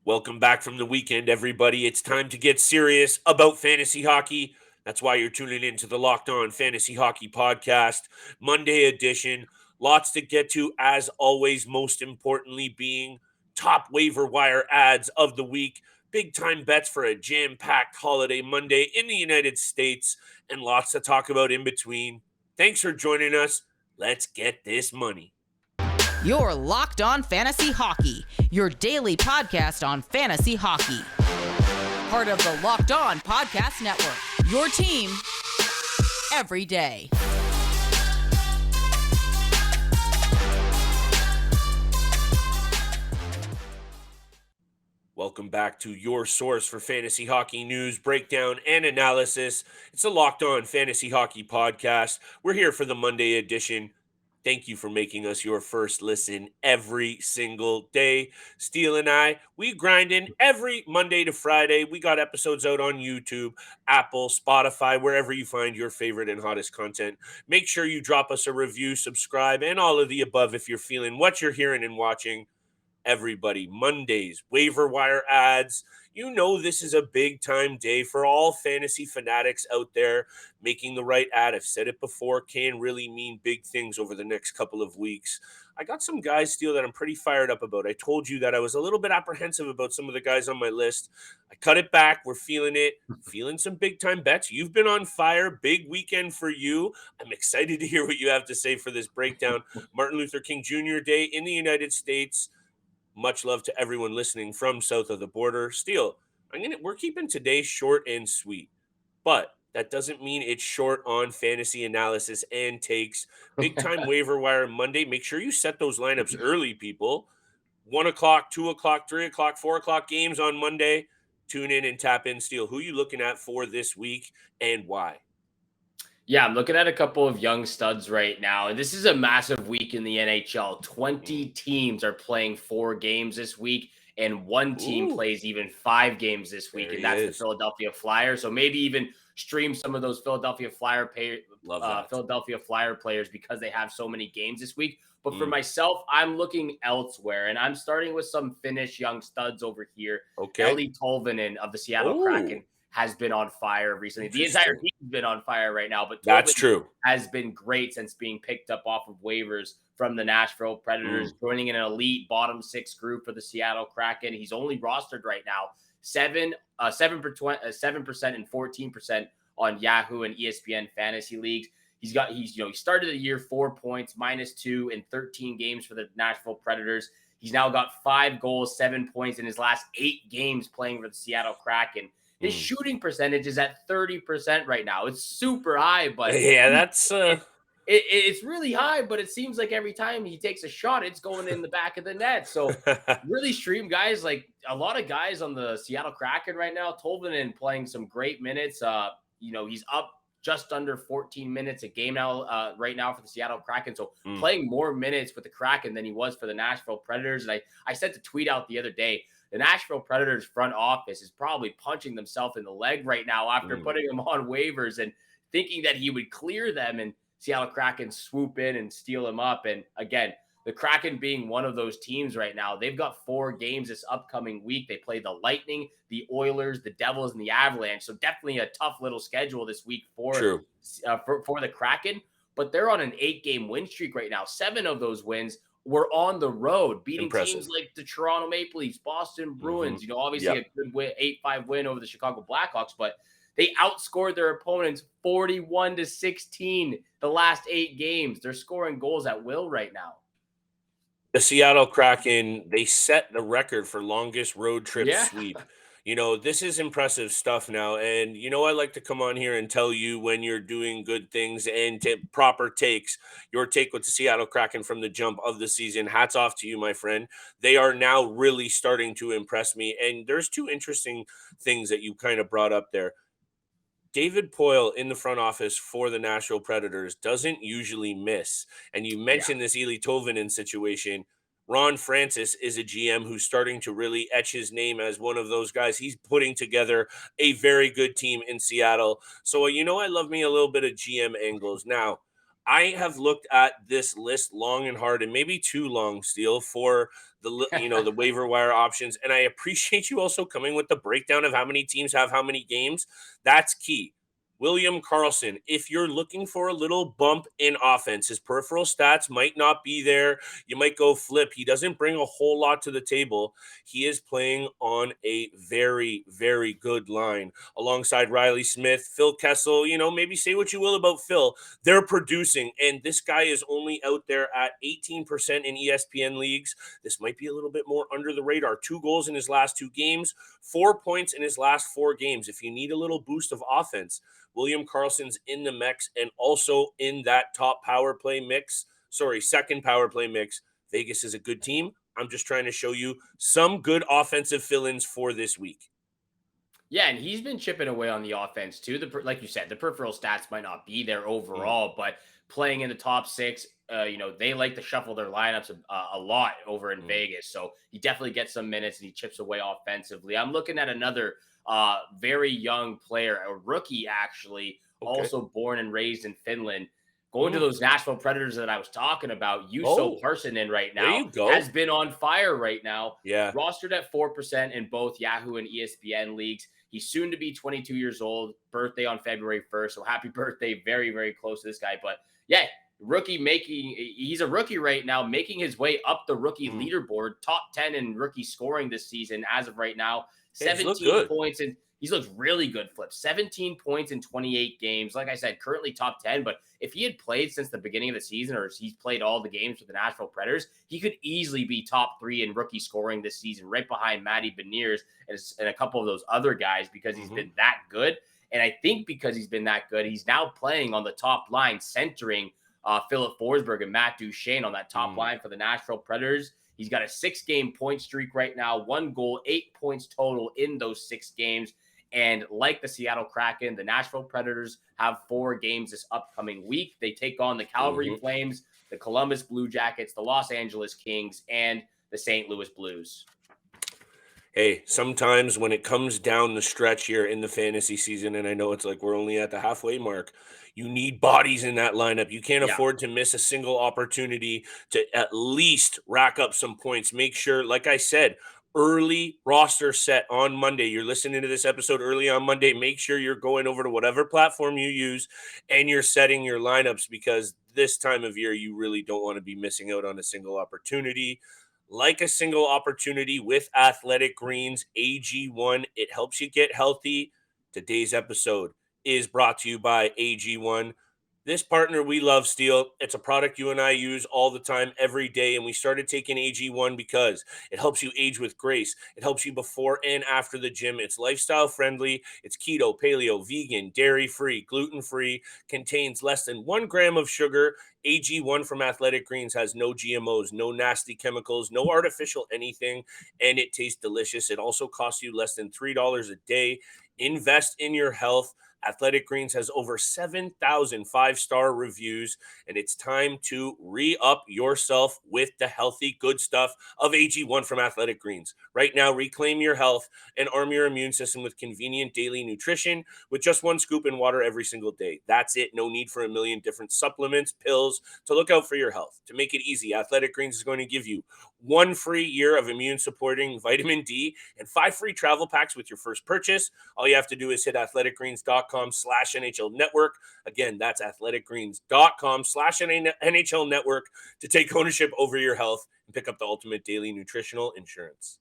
Welcome back from the weekend, everybody. It's time to get serious about fantasy hockey. That's why you're tuning in to the Locked On Fantasy Hockey Podcast, Monday edition. Lots to get to, as always, most importantly being top waiver wire ads of the week, big time bets for a jam-packed holiday Monday in the United States, and lots to talk about in between. Thanks for joining us. Let's get this money. You're Locked On Fantasy Hockey, your daily podcast on fantasy hockey. Part of the Locked On Podcast Network, your team every day. Welcome back to your source for fantasy hockey news, breakdown, and analysis. It's the Locked On Fantasy Hockey Podcast. We're here for the Monday edition. Thank you for making us your first listen every single day. Steele and I, we grind in every Monday to Friday. We got episodes out on YouTube, Apple, Spotify, wherever you find your favorite and hottest content. Make sure you drop us a review, subscribe, and all of the above if you're feeling what you're hearing and watching. Everybody, Mondays, waiver wire ads. You know this is a big time day for all fantasy fanatics out there. Making the right ad, I've said it before, can really mean big things over the next couple of weeks. I got some guys, Steele, that I'm pretty fired up about. I told you that I was a little bit apprehensive about some of the guys on my list. I cut it back. We're feeling it. Feeling some big time bets. You've been on fire. Big weekend for you. I'm excited to hear what you have to say for this breakdown. Martin Luther King Jr. Day in the United States. Much love to everyone listening from south of the border. Steele, we're keeping today short and sweet, but that doesn't mean it's short on fantasy analysis and takes. Big time waiver wire Monday. Make sure you set those lineups early, people. 1 o'clock, 2 o'clock, 3 o'clock, 4 o'clock games on Monday. Tune in and tap in. Steele, who are you looking at for this week and why? Yeah, I'm looking at a couple of young studs right now. And this is a massive week in the NHL. 20 teams are playing 4 games this week, and one team plays even 5 games this week, and that's the Philadelphia Flyers. So maybe even stream some of those Philadelphia Flyer players because they have so many games this week. But for myself, I'm looking elsewhere, and I'm starting with some Finnish young studs over here. Okay. Eberle Tolvanen of the Seattle Kraken has been on fire recently. The entire team has been on fire right now, but that's true. Has been great since being picked up off of waivers from the Nashville Predators, joining an elite bottom 6 group for the Seattle Kraken. He's only rostered right now 7% and 14% on Yahoo and ESPN fantasy leagues. He started the year 4 points, -2 in 13 games for the Nashville Predators. He's now got 5 goals, 7 points in his last 8 games playing for the Seattle Kraken. His shooting percentage is at 30% right now. It's super high, but yeah, that's it's really high. But it seems like every time he takes a shot, it's going in the back of the net. So really stream guys, like a lot of guys on the Seattle Kraken right now. Tolvanen playing some great minutes. He's up just under 14 minutes a game now, right now for the Seattle Kraken. So playing more minutes with the Kraken than he was for the Nashville Predators. And I sent a tweet out the other day. The Nashville Predators front office is probably punching themselves in the leg right now after putting him on waivers and thinking that he would clear them, and Seattle Kraken swoop in and steal him up. And again, the Kraken being one of those teams right now, they've got 4 games this upcoming week. They play the Lightning, the Oilers, the Devils, and the Avalanche. So definitely a tough little schedule this week for the Kraken. But they're on an 8-game win streak right now. 7 of those wins were on the road, beating teams like the Toronto Maple Leafs, Boston Bruins, obviously a good 8-5 win over the Chicago Blackhawks, but they outscored their opponents 41-16 the last 8 games. They're scoring goals at will right now. The Seattle Kraken, they set the record for longest road trip sweep. This is impressive stuff now. And, I like to come on here and tell you when you're doing good things and proper takes. Your take with the Seattle Kraken from the jump of the season. Hats off to you, my friend. They are now really starting to impress me. And there's 2 interesting things that you kind of brought up there. David Poile in the front office for the Nashville Predators doesn't usually miss. And you mentioned this Eberle Tolvanen situation. Ron Francis is a GM who's starting to really etch his name as one of those guys. He's putting together a very good team in Seattle. So, I love me a little bit of GM angles. Now, I have looked at this list long and hard, and maybe too long, Steele, for the waiver wire options. And I appreciate you also coming with the breakdown of how many teams have how many games. That's key. William Karlsson, if you're looking for a little bump in offense, his peripheral stats might not be there. You might go flip. He doesn't bring a whole lot to the table. He is playing on a very, very good line alongside Riley Smith, Phil Kessel. Maybe say what you will about Phil. They're producing, and this guy is only out there at 18% in ESPN leagues. This might be a little bit more under the radar. 2 goals in his last 2 games, 4 points in his last 4 games. If you need a little boost of offense, William Karlsson's in the mix and also in that top power play mix. Second power play mix. Vegas is a good team. I'm just trying to show you some good offensive fill-ins for this week. Yeah, and he's been chipping away on the offense too. Like you said, the peripheral stats might not be there overall, but playing in the top 6, they like to shuffle their lineups a lot over in Vegas. So he definitely gets some minutes and he chips away offensively. I'm looking at another very young player, a rookie actually, also born and raised in Finland. Going to those Nashville Predators that I was talking about, Juuso Parssinen right now has been on fire right now. Yeah. Rostered at 4% in both Yahoo and ESPN leagues. He's soon to be 22 years old, birthday on February 1st. So happy birthday. Very, very close to this guy. But yeah, he's a rookie right now, making his way up the rookie leaderboard, top 10 in rookie scoring this season as of right now. 17 points, and he's looked really good, Flip. 17 points in 28 games. Like I said, currently top 10, but if he had played since the beginning of the season, or he's played all the games for the Nashville Predators, he could easily be top 3 in rookie scoring this season, right behind Matty Beniers and a couple of those other guys, because he's been that good. And I think because he's been that good, he's now playing on the top line, centering Philip Forsberg and Matt Duchene on that top line for the Nashville Predators. He's got a 6-game point streak right now, 1 goal, 8 points total in those 6 games. And like the Seattle Kraken, the Nashville Predators have 4 games this upcoming week. They take on the Calgary Flames, the Columbus Blue Jackets, the Los Angeles Kings, and the St. Louis Blues. Hey, sometimes when it comes down the stretch here in the fantasy season, and I know it's like we're only at the halfway mark, you need bodies in that lineup. You can't afford to miss a single opportunity to at least rack up some points. Make sure, like I said, early roster set on Monday. You're listening to this episode early on Monday. Make sure you're going over to whatever platform you use and you're setting your lineups, because this time of year, you really don't want to be missing out on a single opportunity. Like a single opportunity with Athletic Greens AG1, it helps you get healthy. Today's episode is brought to you by AG1. This partner we love, Steele. It's a product you and I use all the time, every day, and we started taking AG1 because it helps you age with grace. It helps you before and after the gym. It's lifestyle friendly. It's keto, paleo, vegan, dairy-free, gluten-free, contains less than 1 gram of sugar. AG1 from Athletic Greens has no GMOs, no nasty chemicals, no artificial anything, and it tastes delicious. It also costs you less than $3 a day. Invest in your health. Athletic Greens has over 7,000 5-star reviews, and it's time to re-up yourself with the healthy, good stuff of AG1 from Athletic Greens. Right now, reclaim your health and arm your immune system with convenient daily nutrition with just 1 scoop in water every single day. That's it. No need for a million different supplements, pills to look out for your health. To make it easy, Athletic Greens is going to give you 1 free year of immune-supporting vitamin D and 5 free travel packs with your first purchase. All you have to do is hit athleticgreens.com/NHL network. Again, that's athleticgreens.com/NHL network to take ownership over your health and pick up the ultimate daily nutritional insurance.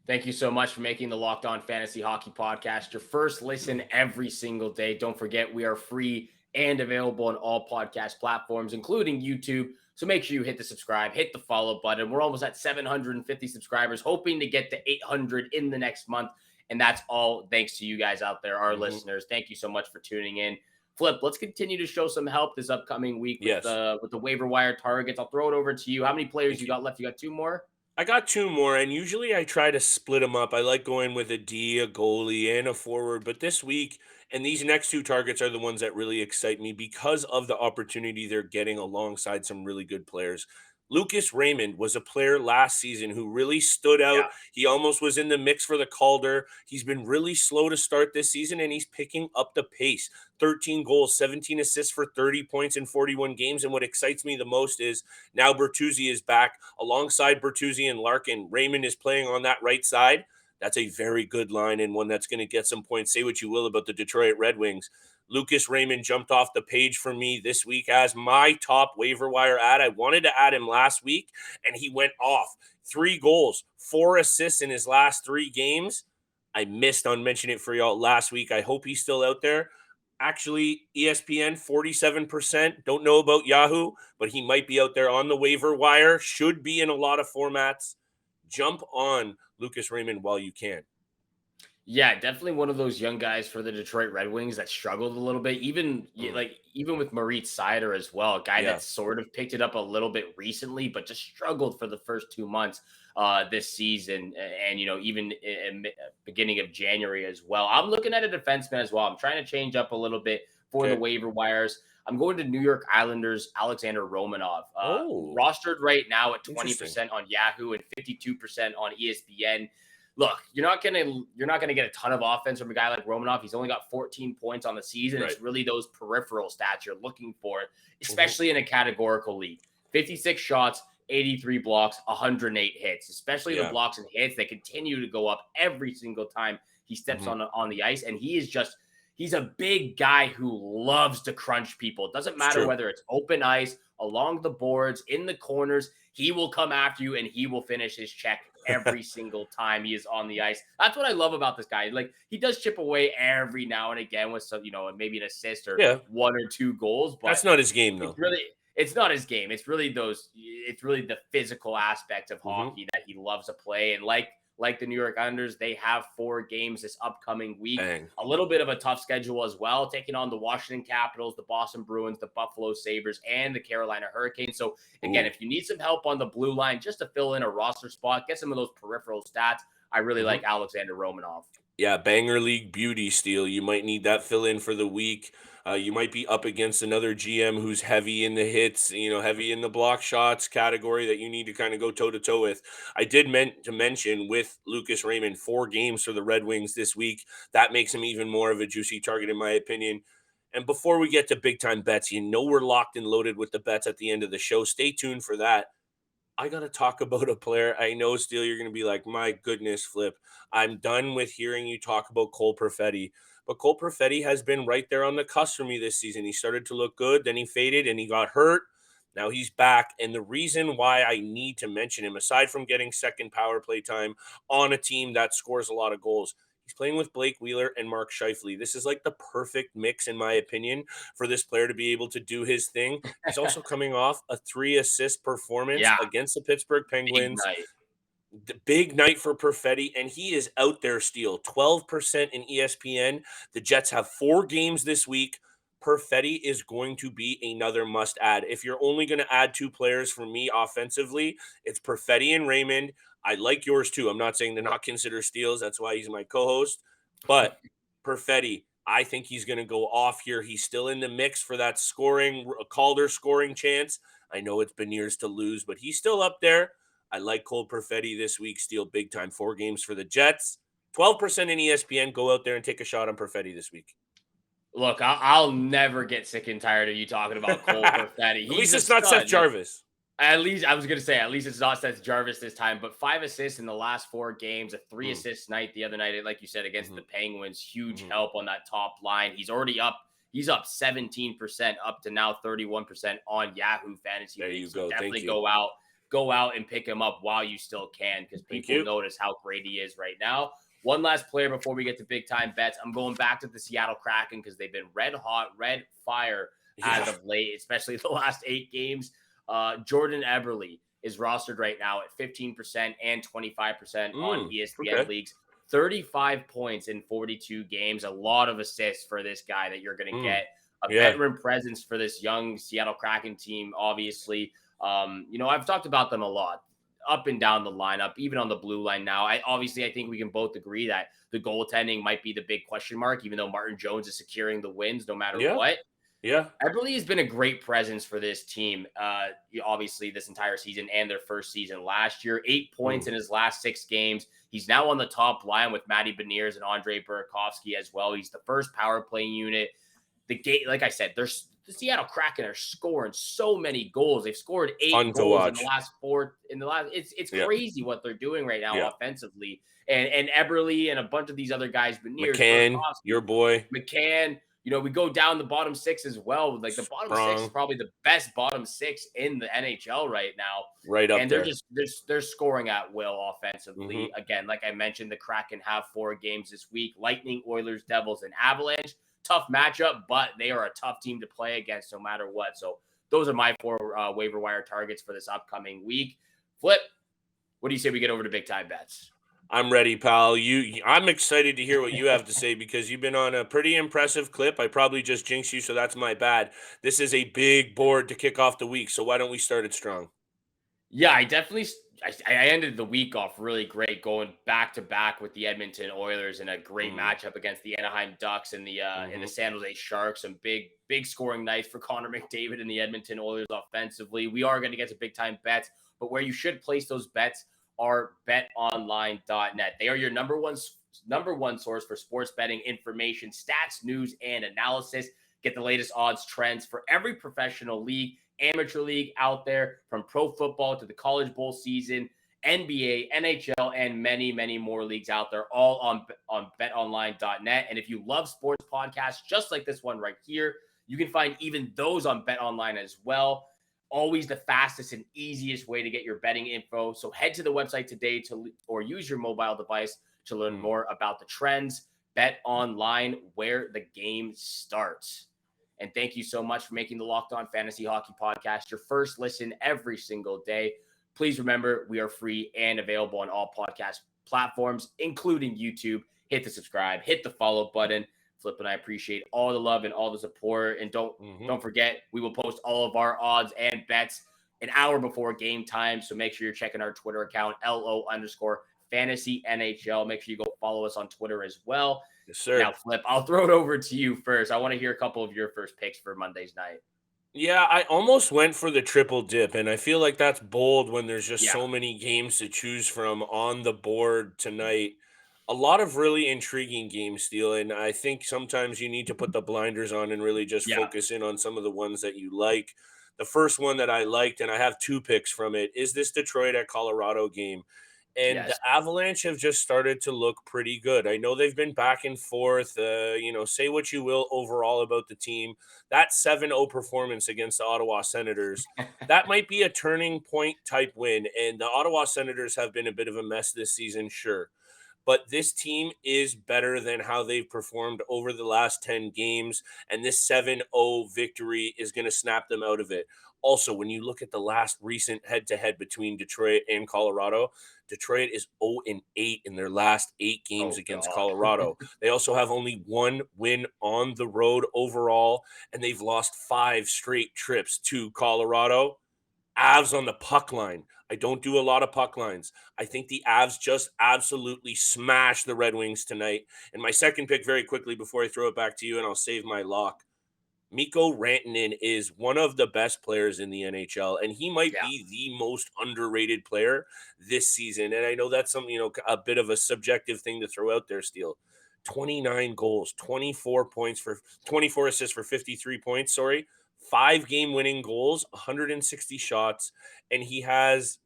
Thank you so much for making the Locked On Fantasy Hockey Podcast your first listen every single day. Don't forget, we are free and available on all podcast platforms, including YouTube. So make sure you hit the subscribe, hit the follow button. We're almost at 750 subscribers, hoping to get to 800 in the next month. And that's all thanks to you guys out there, our listeners. Thank you so much for tuning in. Flip, let's continue to show some help this upcoming week with the waiver wire targets. I'll throw it over to you. How many players you got left? You got 2 more? I got 2 more, and usually I try to split them up. I like going with a D, a goalie, and a forward. But this week, and these next 2 targets are the ones that really excite me because of the opportunity they're getting alongside some really good players. Lucas Raymond was a player last season who really stood out. Yeah. He almost was in the mix for the Calder. He's been really slow to start this season, and he's picking up the pace. 13 goals, 17 assists for 30 points in 41 games. And what excites me the most is now Bertuzzi is back. Alongside Bertuzzi and Larkin, Raymond is playing on that right side. That's a very good line and one that's going to get some points. Say what you will about the Detroit Red Wings. Lucas Raymond jumped off the page for me this week as my top waiver wire ad. I wanted to add him last week, and he went off. 3 goals, 4 assists in his last 3 games. I missed on mentioning it for y'all last week. I hope he's still out there. Actually, ESPN, 47%. Don't know about Yahoo, but he might be out there on the waiver wire. Should be in a lot of formats. Jump on Lucas Raymond while you can. Yeah, definitely one of those young guys for the Detroit Red Wings that struggled a little bit. Even with Moritz Seider as well, a guy that sort of picked it up a little bit recently, but just struggled for the first 2 months this season, and even in beginning of January as well. I'm looking at a defenseman as well. I'm trying to change up a little bit for the waiver wires. I'm going to New York Islanders, Alexander Romanov, rostered right now at 20% on Yahoo and 52% on ESPN. Look, you're not gonna get a ton of offense from a guy like Romanov. He's only got 14 points on the season. Right. It's really those peripheral stats you're looking for, especially in a categorical league. 56 shots, 83 blocks, 108 hits. Especially the blocks and hits, they continue to go up every single time he steps on the ice, and he's a big guy who loves to crunch people. It doesn't matter whether it's open ice, along the boards, in the corners. He will come after you, and he will finish his check every single time he is on the ice. That's what I love about this guy. Like, he does chip away every now and again with some, maybe an assist or 1 or 2 goals. But that's not his game, though. It's not his game. It's really the physical aspect of hockey that he loves to play. And like the New York Islanders, they have 4 games this upcoming week. Dang. A little bit of a tough schedule as well, taking on the Washington Capitals, the Boston Bruins, the Buffalo Sabres, and the Carolina Hurricanes. So, again, if you need some help on the blue line just to fill in a roster spot, get some of those peripheral stats, I really like Alexander Romanov. Yeah, banger league beauty steal. You might need that fill in for the week. You might be up against another GM who's heavy in the hits, heavy in the block shots category that you need to kind of go toe to toe with. I did meant to mention with Lucas Raymond, 4 games for the Red Wings this week. That makes him even more of a juicy target, in my opinion. And before we get to big time bets, we're locked and loaded with the bets at the end of the show. Stay tuned for that. I got to talk about a player. I know, Steele, you're going to be like, my goodness, Flip. I'm done with hearing you talk about Cole Perfetti. But Cole Perfetti has been right there on the cusp for me this season. He started to look good, then he faded, and he got hurt. Now he's back. And the reason why I need to mention him, aside from getting second power play time on a team that scores a lot of goals, he's playing with Blake Wheeler and Mark Scheifele. This is like the perfect mix, in my opinion, for this player to be able to do his thing. He's also coming off a 3-assist performance against the Pittsburgh Penguins. The big night for Perfetti, and he is out there still. 12% in ESPN. The Jets have 4 games this week. Perfetti is going to be another must add. If you're only going to add 2 players for me offensively, it's Perfetti and Raymond. I like yours too. I'm not saying to not consider steals. That's why he's my co-host. But Perfetti, I think he's going to go off here. He's still in the mix for that Calder scoring chance. I know it's Beniers to lose, but he's still up there. I like Cole Perfetti this week. Steal big time. 4 games for the Jets. 12% in ESPN. Go out there and take a shot on Perfetti this week. Look, I'll never get sick and tired of you talking about Cole Perfetti. At least it's not Seth Jarvis. At least it's not Seth Jarvis this time, but 5 assists in the last 4 games, a 3 assist night the other night, like you said, against the Penguins. Huge help on that top line. He's already up. He's up 17%, up to now 31% on Yahoo Fantasy. There you so go. Definitely go out and pick him up while you still can, because people notice how great he is right now. One last player before we get to big time bets. I'm going back to the Seattle Kraken because they've been red fire as of late, especially the last 8 games. Jordan Eberle is rostered right now at 15% and 25% on ESPN leagues. 35 points in 42 games. A lot of assists for this guy that you're going to get. A veteran presence for this young Seattle Kraken team, obviously. I've talked about them a lot, up and down the lineup, even on the blue line now. I think we can both agree that the goaltending might be the big question mark, even though Martin Jones is securing the wins no matter what. Yeah. Eberle has been a great presence for this team. Obviously, this entire season and their first season last year, 8 points in his last 6 games. He's now on the top line with Matty Beniers and Andre Burakovsky as well. He's the first power play unit. The game, like I said, the Seattle Kraken are scoring so many goals. They've scored 8 Fun to goals in the watch. last 4. It's Yeah. crazy what they're doing right now Yeah. offensively. And Eberle and a bunch of these other guys, Beniers, McCann, Burakovsky, your boy. McCann. We go down the bottom 6 as well. Like the bottom 6 is Sprung. probably the best bottom 6 in the NHL right now. Right up And there. they're scoring at will offensively. Mhm. Again, like I mentioned, the Kraken have 4 games this week: Lightning, Oilers, Devils, and Avalanche. Tough matchup, but they are a tough team to play against no matter what. So those are my 4 waiver wire targets for this upcoming week. Flip, what do you say we get over to big time bets? I'm ready, pal. I'm excited to hear what you have to say because you've been on a pretty impressive clip. I probably just jinxed you, so that's my bad. This is a big board to kick off the week, so why don't we start it strong? Yeah, I ended the week off really great, going back to back with the Edmonton Oilers in a great matchup against the Anaheim Ducks and the San Jose Sharks. Some big scoring nights for Connor McDavid and the Edmonton Oilers offensively. We are going to get some big time bets, but where you should place those bets are betonline.net. They are your number one source for sports betting information, stats, news, and analysis. Get the latest odds, trends for every professional league, amateur league out there, from pro football to the college bowl season, NBA, NHL, and many, many more leagues out there, all on betonline.net. And if you love sports podcasts just like this one right here, you can find even those on BetOnline as well. Always the fastest and easiest way to get your betting info. So head to the website today or use your mobile device to learn more about the trends. Bet Online, where the game starts. And thank you so much for making the Locked On Fantasy Hockey Podcast your first listen every single day. Please remember, we are free and available on all podcast platforms, including YouTube. Hit the subscribe, hit the follow button. Flip and I appreciate all the love and all the support. And don't forget, we will post all of our odds and bets an hour before game time. So make sure you're checking our Twitter account, LO_fantasy NHL. Make sure you go follow us on Twitter as well. Yes, sir. Now, Flip, I'll throw it over to you first. I want to hear a couple of your first picks for Monday's night. Yeah, I almost went for the triple dip, and I feel like that's bold when there's just so many games to choose from on the board tonight. A lot of really intriguing games, Steele, and I think sometimes you need to put the blinders on and really just focus in on some of the ones that you like. The first one that I liked, and I have 2 picks from it, is this Detroit at Colorado game. And the Avalanche have just started to look pretty good. I know they've been back and forth. Say what you will overall about the team. That 7-0 performance against the Ottawa Senators, that might be a turning point type win. And the Ottawa Senators have been a bit of a mess this season, sure. But this team is better than how they've performed over the last 10 games. And this 7-0 victory is going to snap them out of it. Also, when you look at the last recent head-to-head between Detroit and Colorado, Detroit is 0-8 in their last 8 games against Colorado. They also have only 1 win on the road overall, and they've lost 5 straight trips to Colorado. Avs on the puck line. I don't do a lot of puck lines. I think the Avs just absolutely smash the Red Wings tonight. And my second pick, very quickly before I throw it back to you, and I'll save my lock. Mikko Rantanen is one of the best players in the NHL, and he might be the most underrated player this season. And I know that's something, a bit of a subjective thing to throw out there, Steele. 29 goals, 24 assists for 53 points, 5 game-winning goals, 160 shots, and he has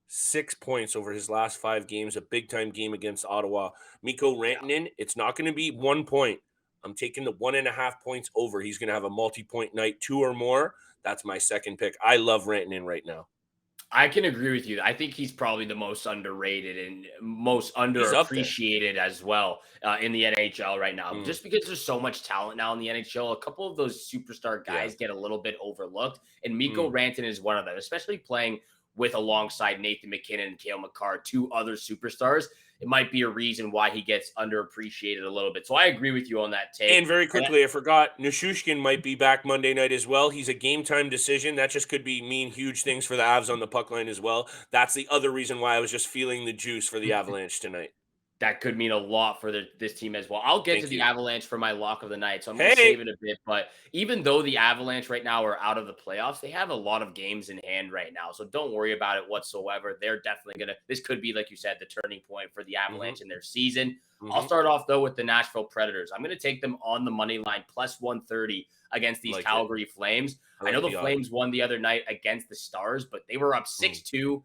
6 points over his last 5 games, a big-time game against Ottawa. Mikko Rantanen, it's not going to be 1 point. I'm taking the 1.5 points over. He's going to have a multi-point night, 2 or more. That's my second pick. I love Rantanen right now. I can agree with you. I think he's probably the most underrated and most underappreciated as well in the NHL right now. Just because there's so much talent now in the NHL, a couple of those superstar guys get a little bit overlooked. And Mikko Rantanen is one of them, especially playing with alongside Nathan McKinnon and Cale Makar, 2 other superstars. It might be a reason why he gets underappreciated a little bit. So I agree with you on that take. And very quickly, I forgot, Nichushkin might be back Monday night as well. He's a game-time decision. That just could mean huge things for the Avs on the puck line as well. That's the other reason why I was just feeling the juice for the Avalanche tonight. that could mean a lot for this team as well. I'll get to the Avalanche for my lock of the night, so I'm going to save it a bit. But even though the Avalanche right now are out of the playoffs, they have a lot of games in hand right now. So don't worry about it whatsoever. They're definitely going to – this could be, like you said, the turning point for the Avalanche in their season. I'll start off, though, with the Nashville Predators. I'm going to take them on the money line, plus 130 against these Calgary Flames. I know the Flames won the other night against the Stars, but they were up 6-2.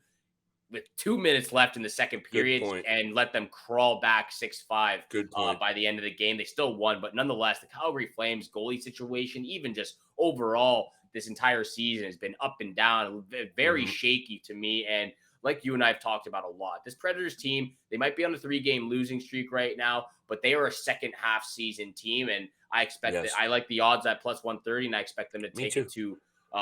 With 2 minutes left in the second period and let them crawl back 6-5 by the end of the game. They still won, but nonetheless, the Calgary Flames goalie situation, even just overall this entire season, has been up and down, very shaky to me. And like you and I have talked about a lot, this Predators team, they might be on a 3-game losing streak right now, but they are a second half season team. And I expect that I like the odds at plus 130, and I expect them to take it to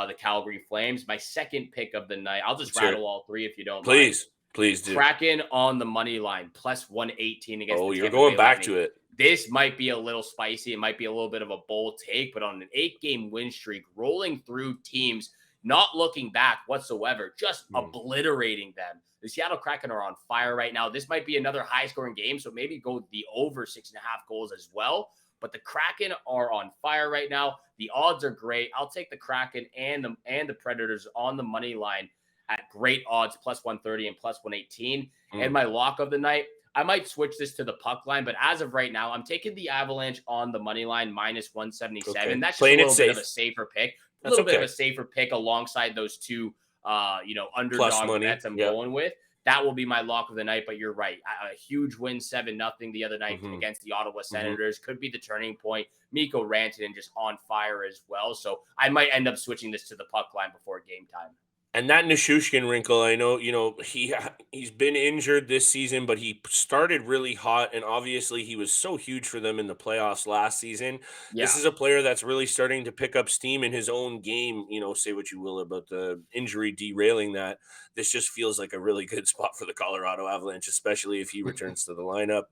the Calgary Flames. My second pick of the night. I'll just rattle all three if you don't mind. Please do. Kraken on the money line, plus 118 against the you're going back Lightning. to it. This might be a little spicy. It might be a little bit of a bold take, but on an 8-game win streak, rolling through teams, not looking back whatsoever, just obliterating them. The Seattle Kraken are on fire right now. This might be another high-scoring game, so maybe go the over 6.5 goals as well. But the Kraken are on fire right now. The odds are great. I'll take the Kraken and the Predators on the money line at great odds, plus 130 and plus 118. And my lock of the night, I might switch this to the puck line, but as of right now, I'm taking the Avalanche on the money line, minus 177. Okay. That's just a little bit of a safer pick. A little bit of a safer pick alongside those two, underdog bets I'm going with. That will be my lock of the night, but you're right. A huge win, 7-0 the other night against the Ottawa Senators. Could be the turning point. Mikko Rantanen just on fire as well. So I might end up switching this to the puck line before game time. And that Nichushkin wrinkle, I know, he's been injured this season, but he started really hot, and obviously he was so huge for them in the playoffs last season. Yeah. This is a player that's really starting to pick up steam in his own game. Say what you will about the injury derailing that. This just feels like a really good spot for the Colorado Avalanche, especially if he returns to the lineup.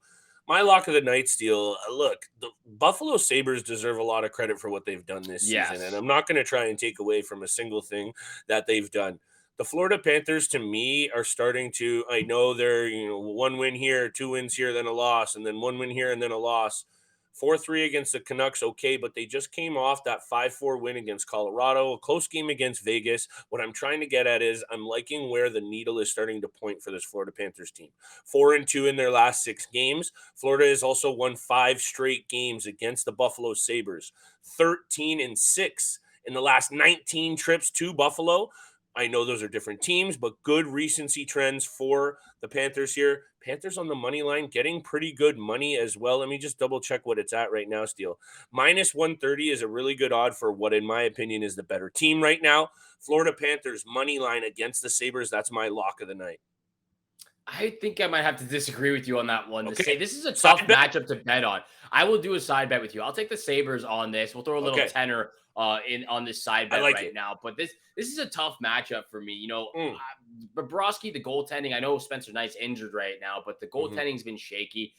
My lock of the night, Steele, look, the Buffalo Sabres deserve a lot of credit for what they've done this season, and I'm not going to try and take away from a single thing that they've done. The Florida Panthers, to me, are starting to, I know they're, 1 win here, 2 wins here, then a loss, and then 1 win here, and then a loss. 4-3 against the Canucks, okay, but they just came off that 5-4 win against Colorado, a close game against Vegas. What I'm trying to get at is I'm liking where the needle is starting to point for this Florida Panthers team. 4-2 in their last 6 games. Florida has also won 5 straight games against the Buffalo Sabres. 13-6 in the last 19 trips to Buffalo. I know those are different teams, but good recency trends for the Panthers here. Panthers on the money line, getting pretty good money as well. Let me just double check what it's at right now, Steele. Minus 130 is a really good odd for what, in my opinion, is the better team right now. Florida Panthers money line against the Sabres. That's my lock of the night. I think I might have to disagree with you on that one. Okay. To say this is a tough matchup to bet on. I will do a side bet with you. I'll take the Sabres on this. We'll throw a little tenor on this side bet now. But this is a tough matchup for me. Bobrovsky, the goaltending. I know Spencer Knight's injured right now, but the goaltending's been shaky.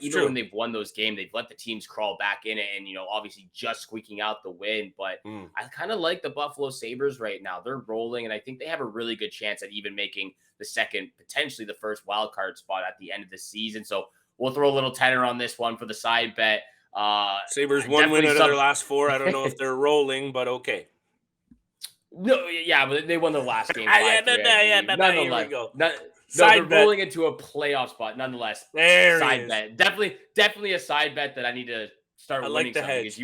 Even when they've won those games, they've let the teams crawl back in it and, obviously just squeaking out the win. But I kind of like the Buffalo Sabres right now. They're rolling, and I think they have a really good chance at even making the second, potentially the first wild card spot at the end of the season. So we'll throw a little tenor on this one for the side bet. Sabres 1 win out of their last 4. I don't know if they're rolling, but okay. No, yeah, but they won the last game. They're rolling into a playoff spot, nonetheless. Side bet, definitely a side bet that I need to start winning something. Because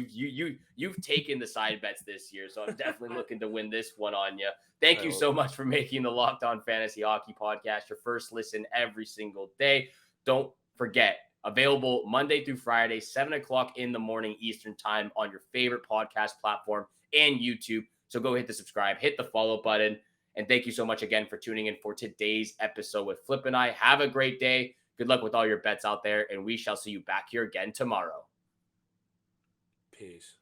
you've taken the side bets this year, so I'm definitely looking to win this one on you. Thank you so much for making the Locked On Fantasy Hockey Podcast your first listen every single day. Don't forget, available Monday through Friday, 7:00 in the morning Eastern time on your favorite podcast platform and YouTube. So go hit the subscribe, hit the follow button. And thank you so much again for tuning in for today's episode with Flip and I. Have a great day. Good luck with all your bets out there, and we shall see you back here again tomorrow. Peace.